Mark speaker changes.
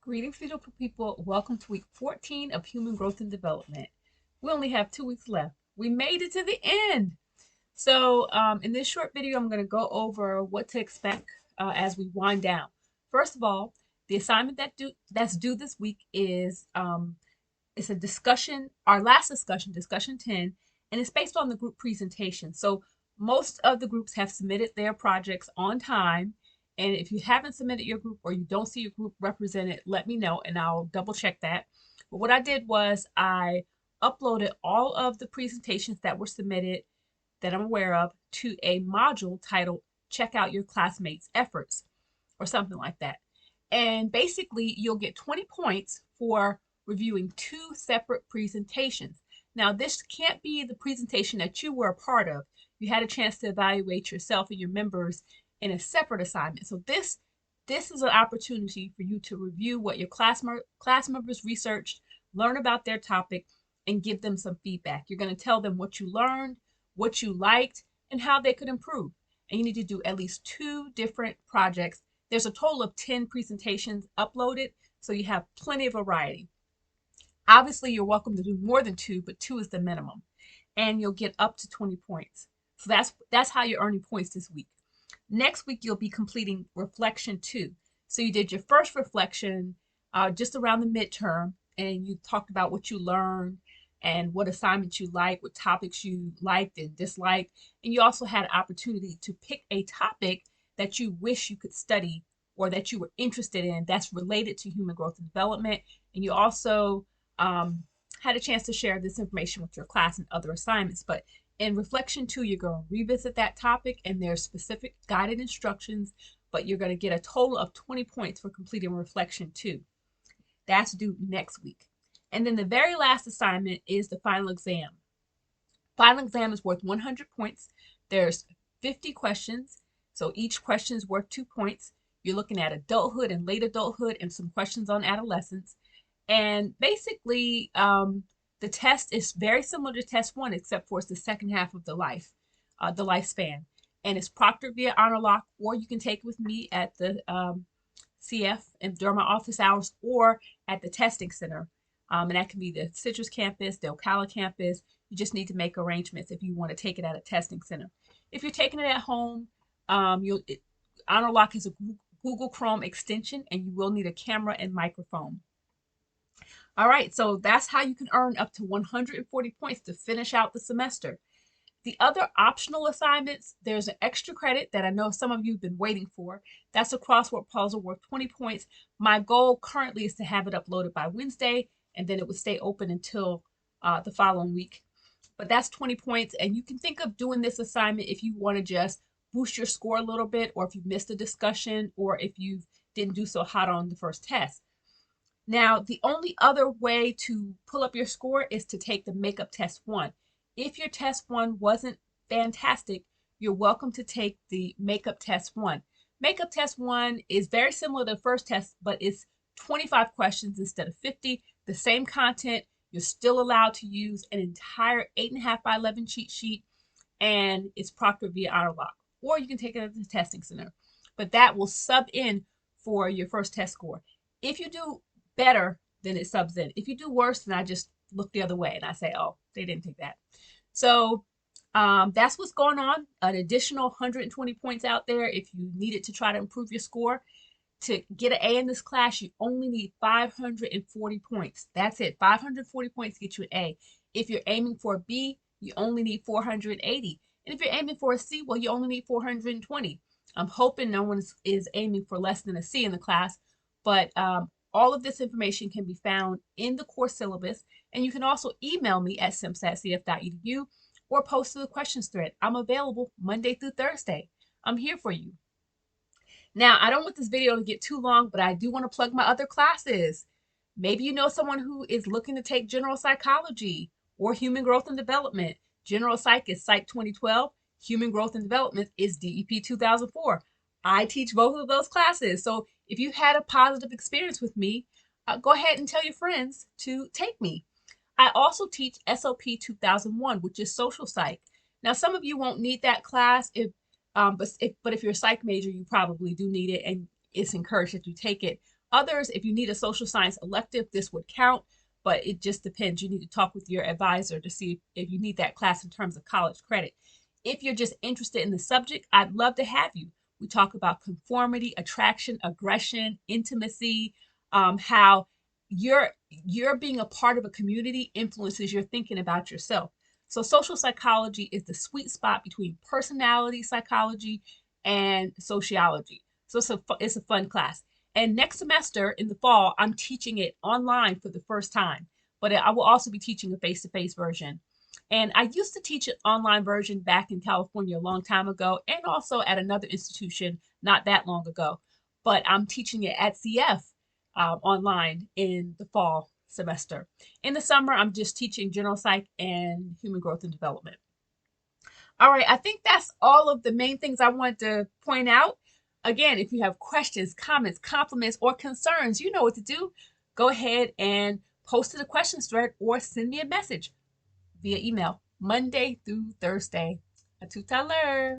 Speaker 1: Greetings, beautiful people. Welcome to week 14 of Human Growth and Development. We only have 2 weeks left. We made it to the end. In this short video, I'm going to go over what to expect as we wind down. First of all, the assignment that's due this week is it's a discussion, our last discussion, discussion 10, and it's based on the group presentation. So most of the groups have submitted their projects on time. And if you haven't submitted your group or you don't see your group represented, let me know and I'll double check that. But what I did was I uploaded all of the presentations that were submitted that I'm aware of to a module titled Check Out Your Classmates' Efforts or something like that. And basically, you'll get 20 points for reviewing two separate presentations. Now, this can't be the presentation that you were a part of. You had a chance to evaluate yourself and your members in a separate assignment. So this is an opportunity for you to review what your class members researched, learn about their topic, and give them some feedback. You're going to tell them what you learned, what you liked, and how they could improve. And you need to do at least 2 different projects. There's a total of 10 presentations uploaded, so you have plenty of variety. Obviously, you're welcome to do more than 2, but 2 is the minimum. And you'll get up to 20 points. So that's how you're earning points this week. Next week, you'll be completing reflection 2. So you did your first reflection just around the midterm, and you talked about what you learned and what assignments you liked, what topics you liked and disliked. And you also had an opportunity to pick a topic that you wish you could study or that you were interested in that's related to human growth and development. And you also had a chance to share this information with your class and other assignments. But in reflection 2, you're going to revisit that topic and there's specific guided instructions, but you're going to get a total of 20 points for completing reflection 2. That's due next week. And then the very last assignment is the final exam. Final exam is worth 100 points. There's 50 questions, so each question is worth 2 points. You're looking at adulthood and late adulthood and some questions on adolescence. And basically, the test is very similar to test 1, except for it's the second half of the lifespan. And it's proctored via honor lock, or you can take it with me at the CF and during my office hours or at the testing center. And that can be the Citrus campus, the Ocala campus. You just need to make arrangements if you want to take it at a testing center. If you're taking it at home, honor lock is a Google Chrome extension, and you will need a camera and microphone. All right, so that's how you can earn up to 140 points to finish out the semester. The other optional assignments, there's an extra credit that I know some of you have been waiting for. That's a crossword puzzle worth 20 points. My goal currently is to have it uploaded by Wednesday, and then it would stay open until the following week. But that's 20 points, and you can think of doing this assignment if you want to just boost your score a little bit, or if you missed a discussion, or if you didn't do so hot on the first test. Now, the only other way to pull up your score is to take the makeup test 1. If your test 1 wasn't fantastic, you're welcome to take the makeup test 1. Makeup test 1 is very similar to the first test, but it's 25 questions instead of 50. The same content. You're still allowed to use an entire 8.5 by 11 cheat sheet, and it's proctored via honor lock. Or you can take it at the testing center. But that will sub in for your first test score. If you do better, then it subs in. If you do worse, then I just look the other way and I say, oh, they didn't take that. So that's what's going on. An additional 120 points out there if you needed to try to improve your score. To get an A in this class, you only need 540 points. That's it. 540 points get you an A. If you're aiming for a B, you only need 480. And if you're aiming for a C, well, you only need 420. I'm hoping no one is aiming for less than a C in the class, but all of this information can be found in the course syllabus, and you can also email me at sims@cf.edu or post to the questions thread. I'm available Monday through Thursday. I'm here for you. Now, I don't want this video to get too long, but I do want to plug my other classes. Maybe you know someone who is looking to take general psychology or human growth and development. General psych is Psych 2012. Human growth and development is DEP 2004. I teach both of those classes. So if you had a positive experience with me, go ahead and tell your friends to take me. I also teach SOP 2001, which is social psych. Now, some of you won't need that class, but if you're a psych major, you probably do need it, and it's encouraged that you take it. Others, if you need a social science elective, this would count, but it just depends. You need to talk with your advisor to see if you need that class in terms of college credit. If you're just interested in the subject, I'd love to have you. We talk about conformity, attraction, aggression, intimacy, how you're being a part of a community influences your thinking about yourself. So social psychology is the sweet spot between personality psychology and sociology. So it's a fun class. And next semester in the fall, I'm teaching it online for the first time, but I will also be teaching a face-to-face version. And I used to teach an online version back in California a long time ago, and also at another institution not that long ago. But I'm teaching it at CF online in the fall semester. In the summer, I'm just teaching general psych and human growth and development. All right, I think that's all of the main things I wanted to point out. Again, if you have questions, comments, compliments, or concerns, you know what to do. Go ahead and post to the questions thread or send me a message via email Monday through Thursday. À tout à l'heure.